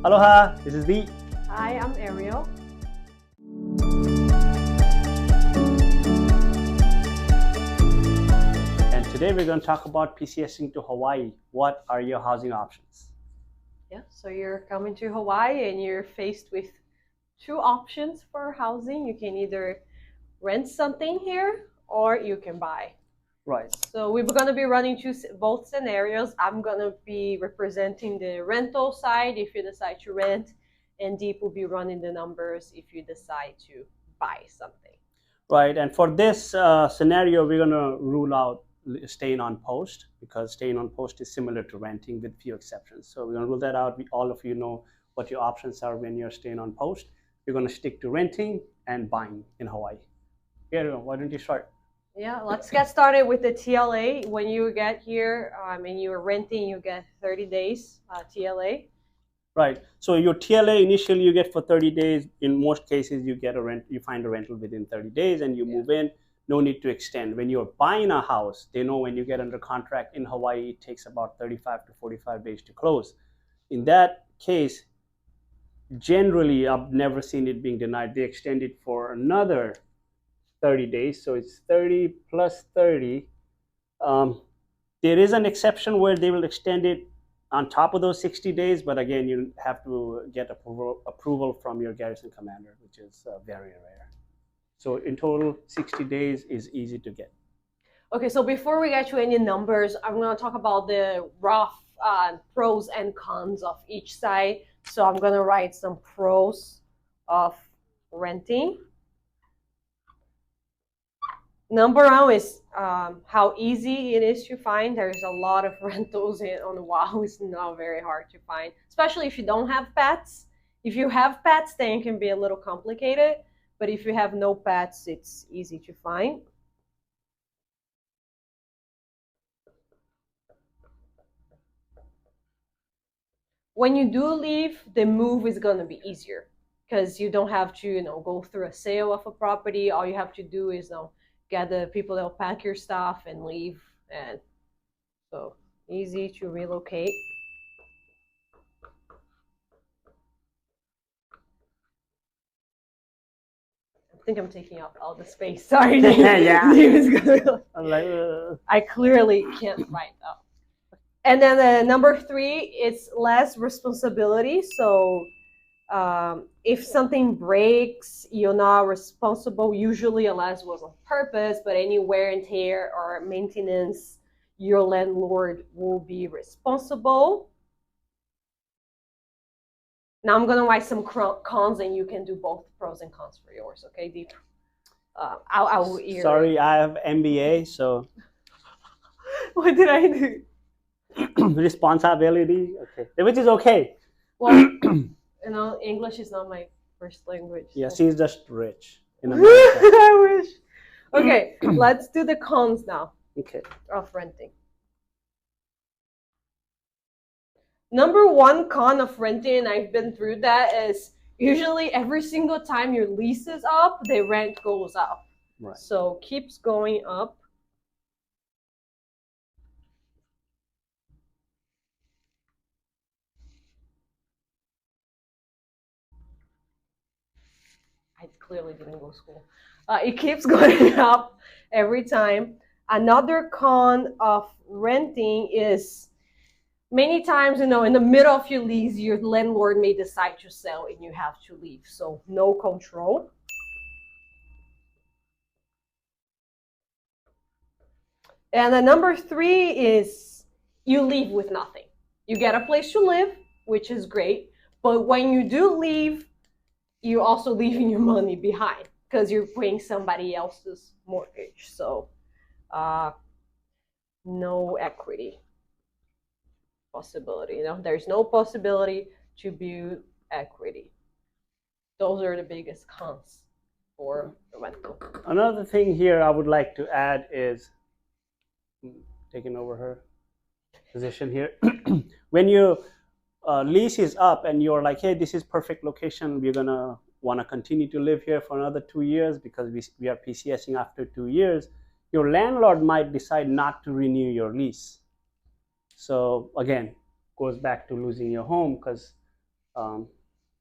Aloha, this is Lee. Hi, I'm Ariel. And today we're going to talk about PCSing to Hawaii. What are your housing options? Yeah, so you're coming to Hawaii and you're faced with two options for housing. You can either rent something here or you can buy. Right. So we're going to be running both scenarios. I'm going to be representing the rental side if you decide to rent, and Deep will be running the numbers if you decide to buy something. Right, and for this scenario, we're going to rule out staying on post, because staying on post is similar to renting with few exceptions. So we're going to rule that out. All of you know what your options are when you're staying on post. We're going to stick to renting and buying in Hawaii. Ariel, why don't you start? Yeah, let's get started with the TLA. When you get here and you're renting, you get 30 days TLA. Right. So your TLA initially you get for 30 days. In most cases, you get a rent. You find a rental within 30 days, and you move in. No need to extend. When you're buying a house, they know when you get under contract in Hawaii, it takes about 35 to 45 days to close. In that case, generally, I've never seen it being denied. They extend it for another 30 days. So it's 30 plus 30. There is an exception where they will extend it on top of those 60 days, but again, you have to get approval from your garrison commander, which is very rare. So in total, 60 days is easy to get. Okay, so before we get to any numbers, I'm going to talk about the rough pros and cons of each side. So I'm going to write some pros of renting. Number one is how easy it is to find. There's a lot of rentals on Oahu. It's not very hard to find, especially if you don't have pets. If you have pets, then it can be a little complicated. But if you have no pets, it's easy to find. When you do leave, the move is going to be easier because you don't have to, go through a sale of a property. All you have to do is, get the people that will pack your stuff and leave, and so easy to relocate. I think I'm taking up all the space. Sorry. Yeah. I clearly can't write up. And then number three, it's less responsibility. So if something breaks, you're not responsible usually, unless it was on purpose, but any wear and tear or maintenance, your landlord will be responsible. Now I'm going to write some cons, and you can do both pros and cons for yours, okay, Deep? Sorry, I have MBA, so. What did I do? Responsibility, okay, which is okay. Well, English is not my first language. Yeah, so. She's just rich in America. I wish. Okay, let's do the cons now. Okay. Of renting. Number one con of renting, and I've been through that, is usually every single time your lease is up, the rent goes up. Right. So keeps going up. I clearly didn't go to school. It keeps going up every time. Another con of renting is many times, in the middle of your lease, your landlord may decide to sell and you have to leave. So no control. And then number three is you leave with nothing. You get a place to live, which is great. But when you do leave, you're also leaving your money behind because you're paying somebody else's mortgage. So no equity possibility. There's no possibility to build equity. Those are the biggest cons for the rental. Another thing here I would like to add is taking over her position here. When your lease is up and you're like, hey, this is perfect location, we're gonna want to continue to live here for another 2 years because we are PCSing after 2 years, your landlord might decide not to renew your lease. So again, goes back to losing your home because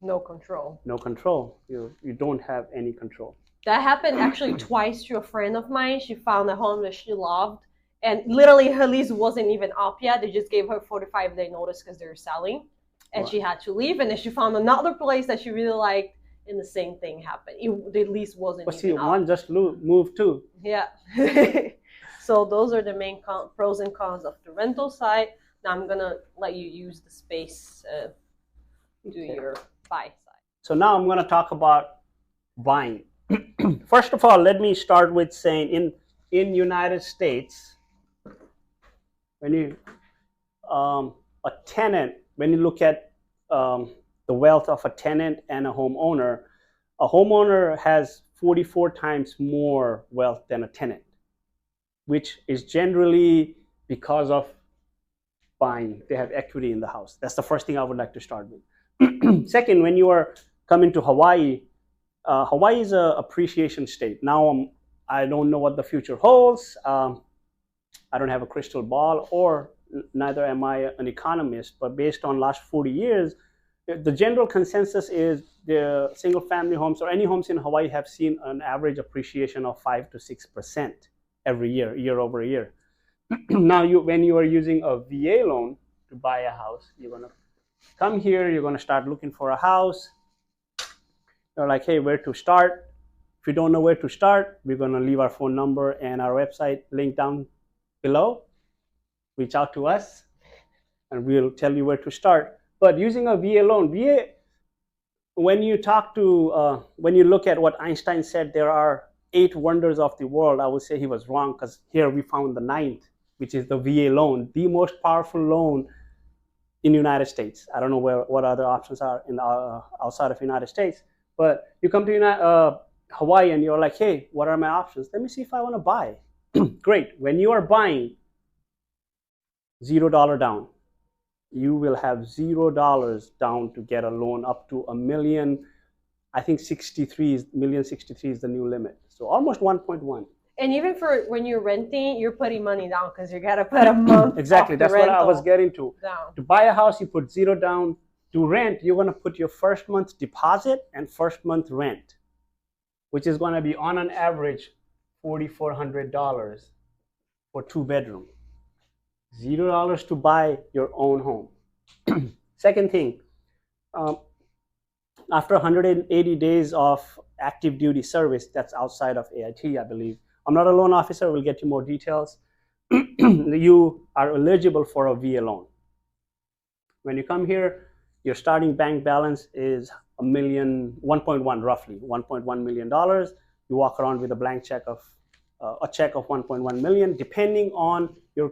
No control. No control. You don't have any control. That happened actually twice to a friend of mine. She found a home that she loved, and literally her lease wasn't even up yet. They just gave her 45-day notice because they were selling, and she had to leave. And then she found another place that she really liked, and the same thing happened. The lease wasn't even up. One just moved too. Yeah. So those are the main pros and cons of the rental side. Now I'm gonna let you use the space to do your buy side. So now I'm gonna talk about buying. First of all, let me start with saying in United States, when you a tenant, when you look at the wealth of a tenant and a homeowner has 44 times more wealth than a tenant, which is generally because of buying. They have equity in the house. That's the first thing I would like to start with. Second, when you are coming to Hawaii, Hawaii is an appreciation state. Now I don't know what the future holds. I don't have a crystal ball, or neither am I an economist, but based on last 40 years, the general consensus is the single family homes or any homes in Hawaii have seen an average appreciation of 5 to 6% every year, year over year. Now, when you are using a VA loan to buy a house, you're going to come here, you're going to start looking for a house. You're like, hey, where to start? If you don't know where to start, we're going to leave our phone number and our website link down below. Reach out to us and we'll tell you where to start. But using a VA loan, when you look at what Einstein said, there are 8 wonders of the world, I would say he was wrong, because here we found the 9th, which is the VA loan, the most powerful loan in the United States. I don't know what other options are in outside of the United States. But you come to Hawaii and you're like, hey, what are my options? Let me see if I want to buy. Great. When you are buying, $0 down. You will have $0 down to get a loan up to $1 million. I think 63 is the new limit. So almost 1.1. And even for when you're renting, you're putting money down because you got to put a month. Exactly. That's what I was getting to. Down. To buy a house, you put $0 down. To rent, you're going to put your first month deposit and first month rent, which is going to be on an average $4,400 for 2-bedroom. $0 to buy your own home. Second thing, after 180 days of active duty service, that's outside of AIT, I believe. I'm not a loan officer. We'll get you more details. You are eligible for a VA loan. When you come here, your starting bank balance is roughly $1.1 million. You walk around with a blank check of $1.1 million, depending on your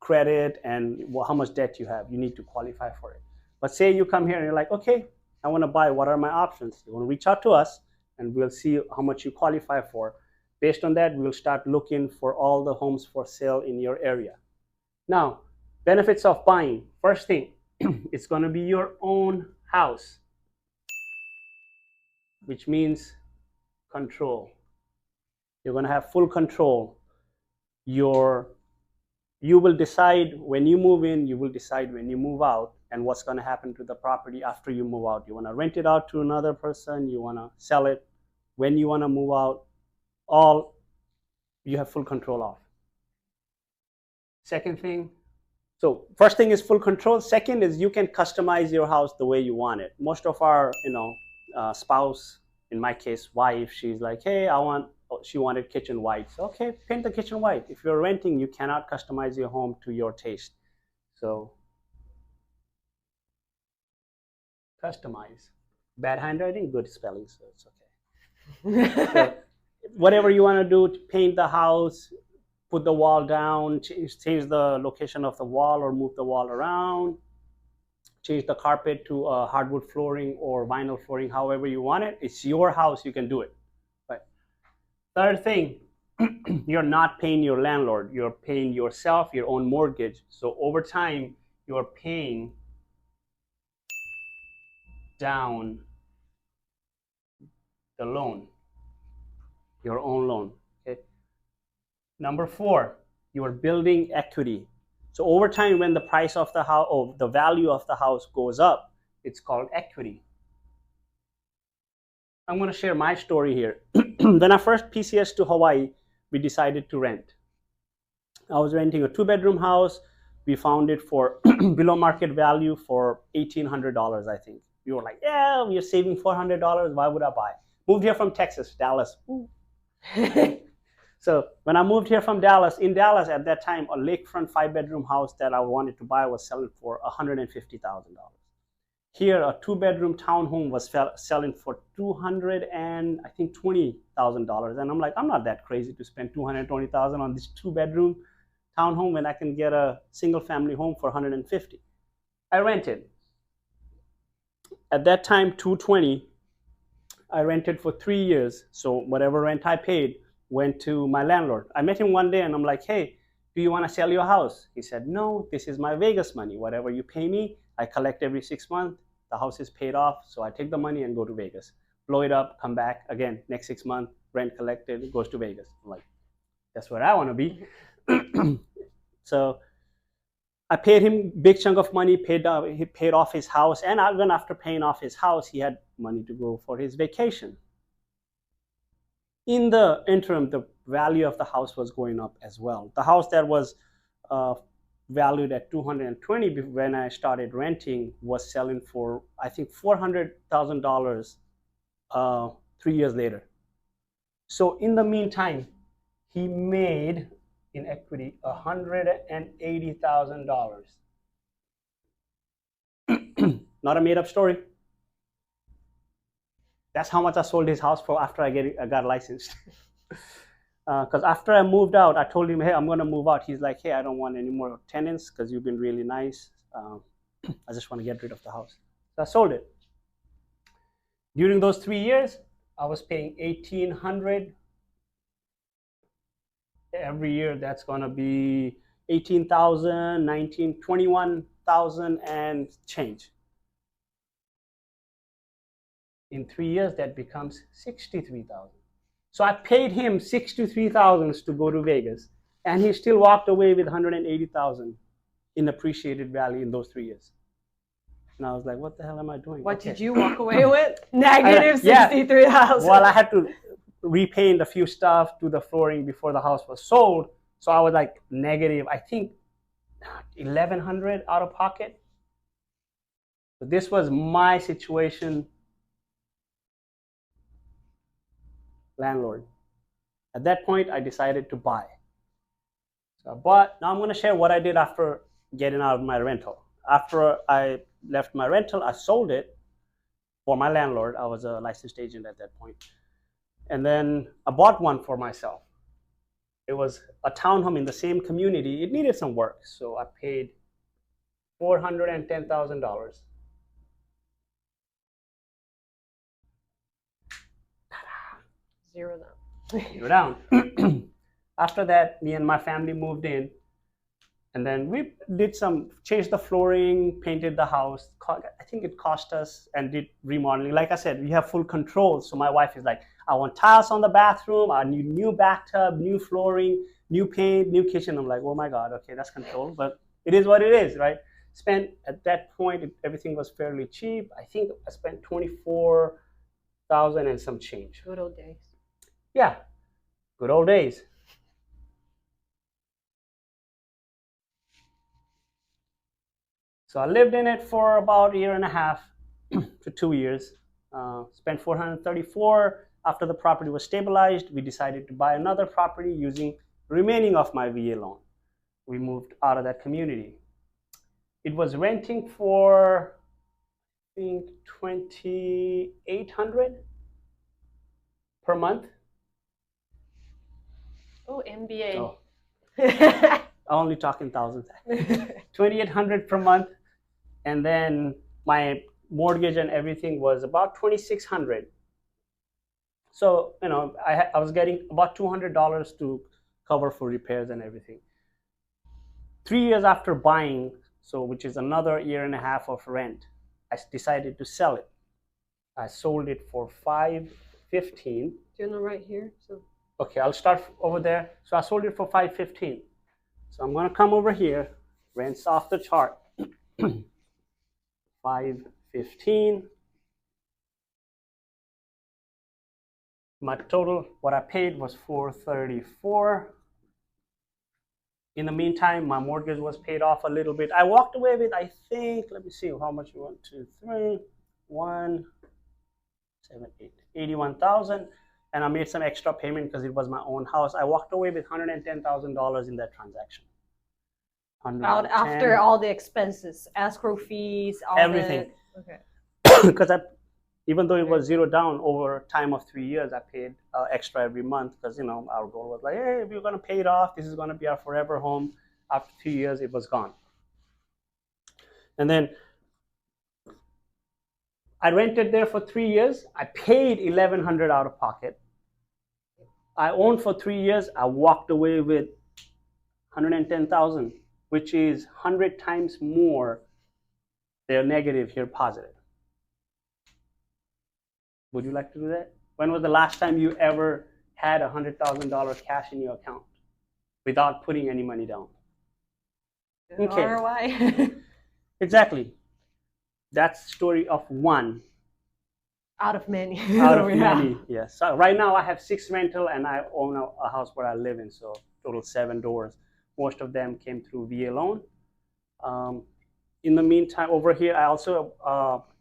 credit and how much debt you have. You need to qualify for it. But say you come here and you're like, okay, I want to buy. What are my options? You want to reach out to us, and we'll see how much you qualify for. Based on that, we'll start looking for all the homes for sale in your area. Now, benefits of buying. First thing, it's going to be your own house, which means control. You're going to have full control. You will decide when you move in, you will decide when you move out, and what's going to happen to the property after you move out. You want to rent it out to another person, you want to sell it, when you want to move out, all you have full control of. Second thing, so first thing is full control. Second is you can customize your house the way you want it. Most of our spouse, in my case wife, she's like, hey, she wanted kitchen white. So, okay, paint the kitchen white. If you're renting, you cannot customize your home to your taste. So customize. Bad handwriting, good spelling, so it's okay. So, whatever you want to do to paint the house, put the wall down, change the location of the wall or move the wall around, change the carpet to hardwood flooring or vinyl flooring, however you want it. It's your house, you can do it. Right. Third thing, you're not paying your landlord, you're paying yourself, your own mortgage. So over time, you're paying down the loan, your own loan. Okay. Number 4, you are building equity. So over time, when the price of the house or the value of the house goes up, It's called equity. I'm going to share my story here. When I first PCS to Hawaii, we decided to rent. I was renting a 2-bedroom house. We found it for below market value for $1,800, I think. We were like, yeah, we're saving $400. Why would I buy? Moved here from Texas, Dallas. So when I moved here from Dallas, in Dallas at that time, a lakefront 5-bedroom house that I wanted to buy was selling for $150,000. Here, a 2-bedroom townhome was selling for $220,000, and I'm like, I'm not that crazy to spend $220,000 on this 2-bedroom townhome when I can get a single-family home for $150,000. I rented. At that time, $220,000. I rented for 3 years, so whatever rent I paid went to my landlord. I met him one day, and I'm like, hey, do you want to sell your house? He said, no, this is my Vegas money. Whatever you pay me, I collect every 6 months. The house is paid off, so I take the money and go to Vegas. Blow it up, come back again, next 6 months, rent collected, it goes to Vegas. I'm like, that's where I want to be. So I paid him big chunk of money, he paid off his house, and even after paying off his house, he had money to go for his vacation. In the interim, the value of the house was going up as well. The house that was valued at $220,000 when I started renting was selling for, I think, $400,000 3 years later. So in the meantime, he made in equity $180,000. Not a made-up story. That's how much I sold his house for after I got licensed. Because after I moved out, I told him, hey, I'm going to move out. He's like, hey, I don't want any more tenants because you've been really nice. I just want to get rid of the house. So I sold it. During those 3 years, I was paying $1,800 every year. That's going to be $18,000, $19,000, $21,000 and change. In 3 years, that becomes $63,000. So I paid him $63,000 to go to Vegas, and he still walked away with $180,000 in appreciated value in those 3 years. And I was like, what the hell am I doing? What did you walk away with? Negative Yeah. $63,000. Well, I had to repaint a few stuff, do the flooring before the house was sold. So I was like negative, I think, $1,100 out of pocket. So this was my situation. Landlord. At that point, I decided to buy. So I bought. Now I'm going to share what I did after getting out of my rental. After I left my rental, I sold it for my landlord. I was a licensed agent at that point. And then I bought one for myself. It was a townhome in the same community. It needed some work, so I paid $410,000. Zero down. After that, me and my family moved in, and then we did changed the flooring, painted the house. I think it cost us, and did remodeling. Like I said, we have full control. So my wife is like, I want tiles on the bathroom, I need new bathtub, new flooring, new paint, new kitchen. I'm like, oh my God, okay, that's control, but it is what it is, right? Spent at that point, everything was fairly cheap. I think I spent $24,000 and some change. Good old days. Yeah, good old days. So I lived in it for about 1.5 years to 2 years. Spent $434,000. After the property was stabilized, we decided to buy another property using the remaining of my VA loan. We moved out of that community. It was renting for, I think, $2,800 per month. Oh, MBA. Oh. Only talking thousands. $2,800 per month, and then my mortgage and everything was about $2,600. So I was getting about $200 to cover for repairs and everything. 3 years after buying, so which is another 1.5 years of rent, I decided to sell it. I sold it for $515,000. Do you know right here? So. Okay, I'll start over there. So I sold it for $515,000. So I'm going to come over here, rents off the chart, $515,000. 15. My total, what I paid was $434. In the meantime, my mortgage was paid off a little bit. I walked away with, I think, let me see how much. 1, 2, 3, 1, 7, 8, 81,000. And I made some extra payment because it was my own house. I walked away with $110,000 in that transaction. Out after all the expenses, escrow fees, all everything. Okay. Because even though it was zero down, over a time of 3 years, I paid extra every month because, you know, our goal was like, hey, we're going to pay it off. This is going to be our forever home. After 3 years, it was gone. And then I rented there for 3 years. I paid $1,100 out of pocket. I owned for 3 years. I walked away with $110,000, which is 100 times more. They're negative here, positive. Would you like to do that? When was the last time you ever had $100,000 cash in your account without putting any money down? Okay. ROI. Exactly. That's the story of one. Out of many. Out of many, yes. So right now I have 6 rental and I own a house where I live in, so total 7 doors. Most of them came through VA loan. In the meantime, over here, I also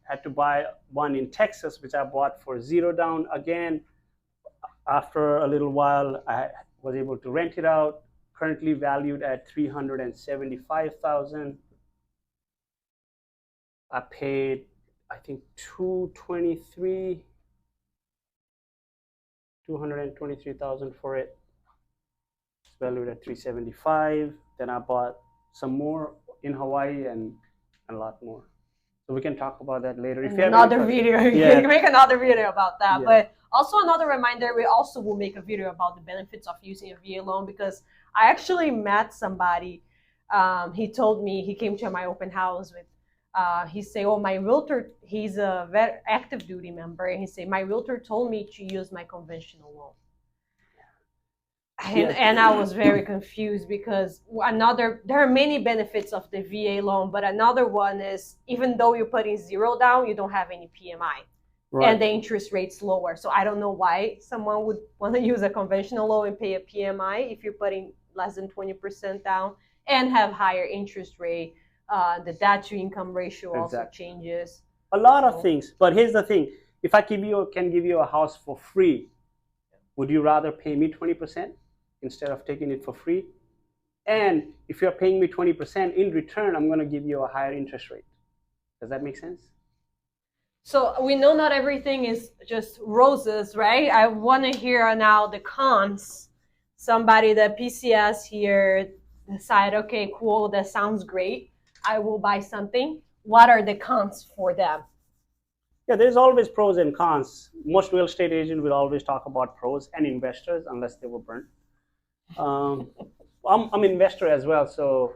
had to buy one in Texas, which I bought for 0 down. Again, after a little while, I was able to rent it out. Currently valued at $375,000. I paid, I think, $223,000 for it. It's valued at $375,000. Then I bought some more in Hawaii and a lot more. So we can talk about that later. If you have another video, you yeah. can make another video about that. Yeah. But also another reminder, we also will make a video about the benefits of using a VA loan, because I actually met somebody. He told me, he came to my open house with, he said, oh, my realtor, he's a very active duty member. And he said, my realtor told me to use my conventional loan. And I was very confused, because there are many benefits of the VA loan, but another one is, even though you're putting 0 down, you don't have any PMI. Right. And the interest rate's lower. So I don't know why someone would want to use a conventional loan and pay a PMI if you're putting less than 20% down and have higher interest rate. The debt to income ratio also changes. A lot of things. But here's the thing. If I can give you a house for free, would you rather pay me 20% instead of taking it for free? And if you're paying me 20%, in return, I'm going to give you a higher interest rate. Does that make sense? So we know not everything is just roses, right? I want to hear now the cons. Somebody that PCS here decide, okay, cool, that sounds great. I will buy something. What are the cons for them? Yeah, there's always pros and cons. Most real estate agents will always talk about pros, and investors, unless they were burnt. I'm an investor as well. So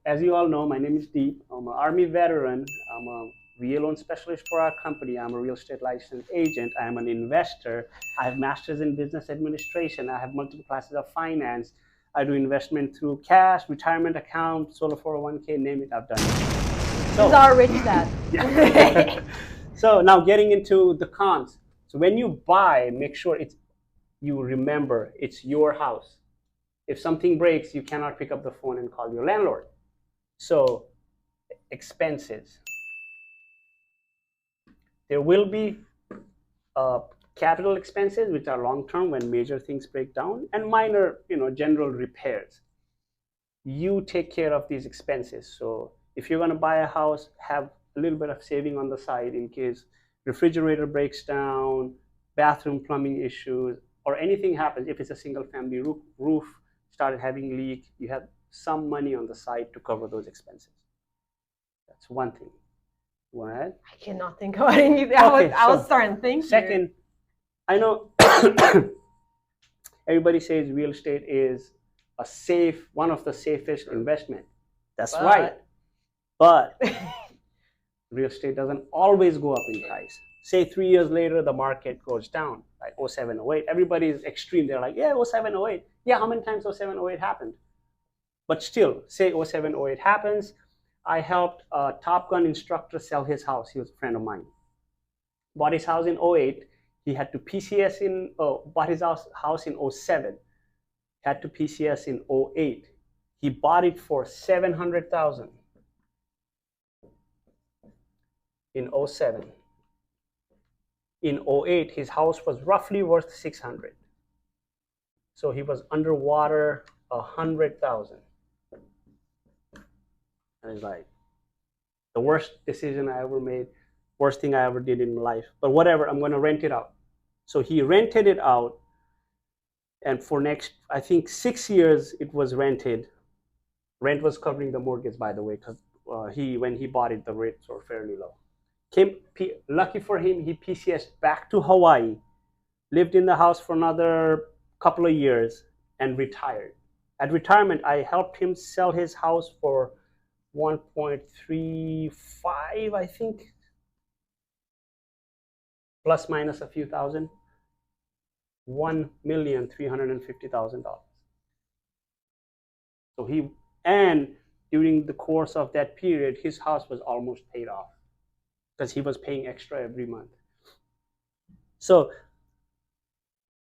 as you all know, my name is Deep. I'm an Army veteran. I'm a VA loan specialist for our company. I'm a real estate licensed agent. I am an investor. I have masters in business administration. I have multiple classes of finance. I do investment through cash, retirement account, solo 401k, name it, I've done it. So, he's our rich dad. Yeah. So now getting into the cons. So when you buy, make sure you remember it's your house. If something breaks, you cannot pick up the phone and call your landlord. So expenses. There will be capital expenses, which are long-term when major things break down, and minor, general repairs. You take care of these expenses. So if you're going to buy a house, have a little bit of saving on the side in case refrigerator breaks down, bathroom plumbing issues, or anything happens. If it's a single-family roof started having leak, you have some money on the side to cover those expenses. That's one thing. What? I cannot think about anything. Okay, I was starting to think. Second, I know everybody says real estate is one of the safest investment. That's right. But real estate doesn't always go up in price. Say 3 years later, the market goes down, like 07, 08. Everybody is extreme. They're like, yeah, 07, 08. Yeah, how many times 07, 08 happened? But still, say 07, 08 happens. I helped a Top Gun instructor sell his house. He was a friend of mine. Bought his house in '08. He had to PCS in, bought his house in '07. Had to PCS in '08. He bought it for $700,000 in '07. In '08, his house was roughly worth $600,000. So he was underwater $100,000. And it's like the worst decision I ever made, worst thing I ever did in life. But whatever, I'm going to rent it out. So he rented it out, and for next, I think 6 years, it was rented. Rent was covering the mortgage, by the way, because when he bought it, the rates were fairly low. Lucky for him, he PCS'd back to Hawaii, lived in the house for another couple of years, and retired. At retirement, I helped him sell his house for 1.35, I think, plus minus a few thousand, $1,350,000. So and during the course of that period, his house was almost paid off because he was paying extra every month. So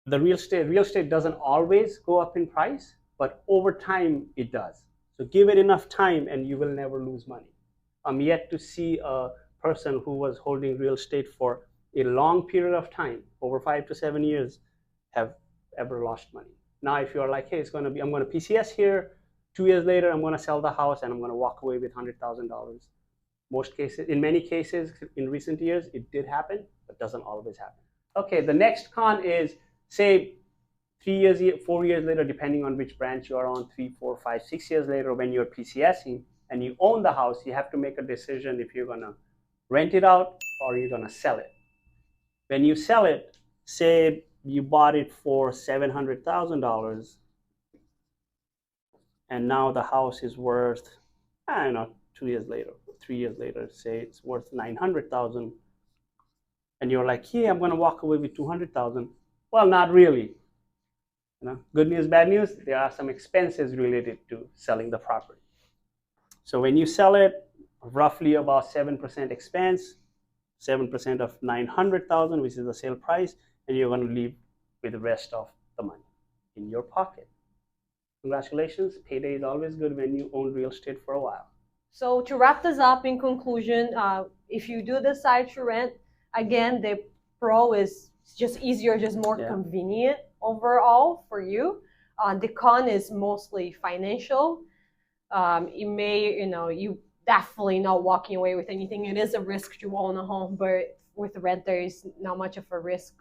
the real estate doesn't always go up in price, but over time it does. So give it enough time and you will never lose money. I'm yet to see a person who was holding real estate for a long period of time, over 5 to 7 years, have ever lost money. Now, if you're like, hey, I'm going to PCS here, 2 years later, I'm going to sell the house and I'm going to walk away with $100,000. In many cases, in recent years, it did happen, but doesn't always happen. Okay, the next con is, say, 3 years, 4 years later, depending on which branch you are on, 3, 4, 5, 6 years later, when you're PCSing and you own the house, you have to make a decision if you're going to rent it out or you're going to sell it. When you sell it, say you bought it for $700,000, and now the house is worth, I don't know, 2 years later, 3 years later, say it's worth $900,000, and you're like, yeah, I'm going to walk away with $200,000. Well, not really. Good news, bad news, there are some expenses related to selling the property. So when you sell it, roughly about 7% expense, 7% of $900,000, which is the sale price, and you're going to leave with the rest of the money in your pocket. Congratulations, payday is always good when you own real estate for a while. So to wrap this up, in conclusion, if you do decide to rent, again, the pro is just easier, just more convenient overall for you. The con is mostly financial. You may, you definitely not walking away with anything. It is a risk to own a home, but with rent, there is not much of a risk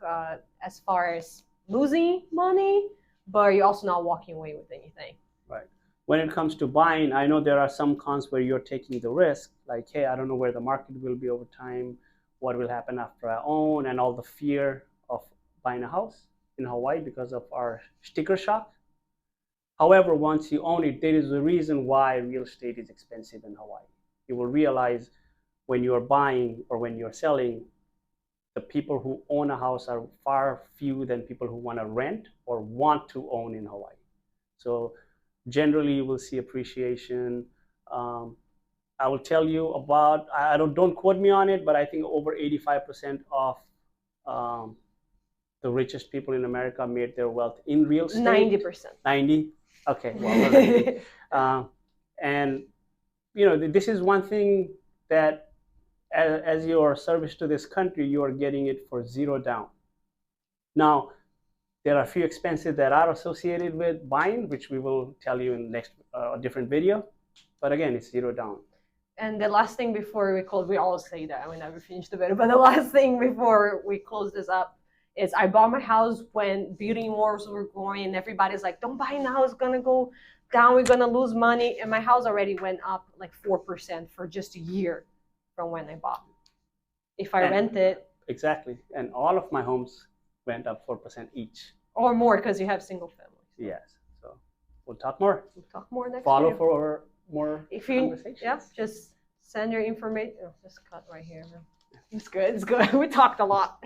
as far as losing money, but you're also not walking away with anything. Right. When it comes to buying, I know there are some cons where you're taking the risk, like, hey, I don't know where the market will be over time, what will happen after I own, and all the fear of buying a house in Hawaii because of our sticker shock. However, once you own it, there is a reason why real estate is expensive in Hawaii. You will realize when you're buying or when you're selling, the people who own a house are far few than people who want to rent or want to own in Hawaii. So generally, you will see appreciation. I will tell you about, don't quote me on it, but I think over 85% of the richest people in America made their wealth in real estate. 90%. 90? Okay, well, 90. And, this is one thing that as your service to this country, you are getting it for $0 down. Now, there are a few expenses that are associated with buying, which we will tell you in the next different video. But again, it's $0 down. And the last thing before we close, we always say that, we never finish the video, but the last thing before we close this up is I bought my house when building wars were going and everybody's like, don't buy now, it's gonna go down, we're gonna lose money. And my house already went up like 4% for just a year from when I bought. If I rent it. Exactly. And all of my homes went up 4% each. Or more because you have single families. Yes. So we'll talk more. We'll talk more next Follow video. for more conversations. Yeah, just send your information. Oh, just cut right here. It's good. It's good. We talked a lot.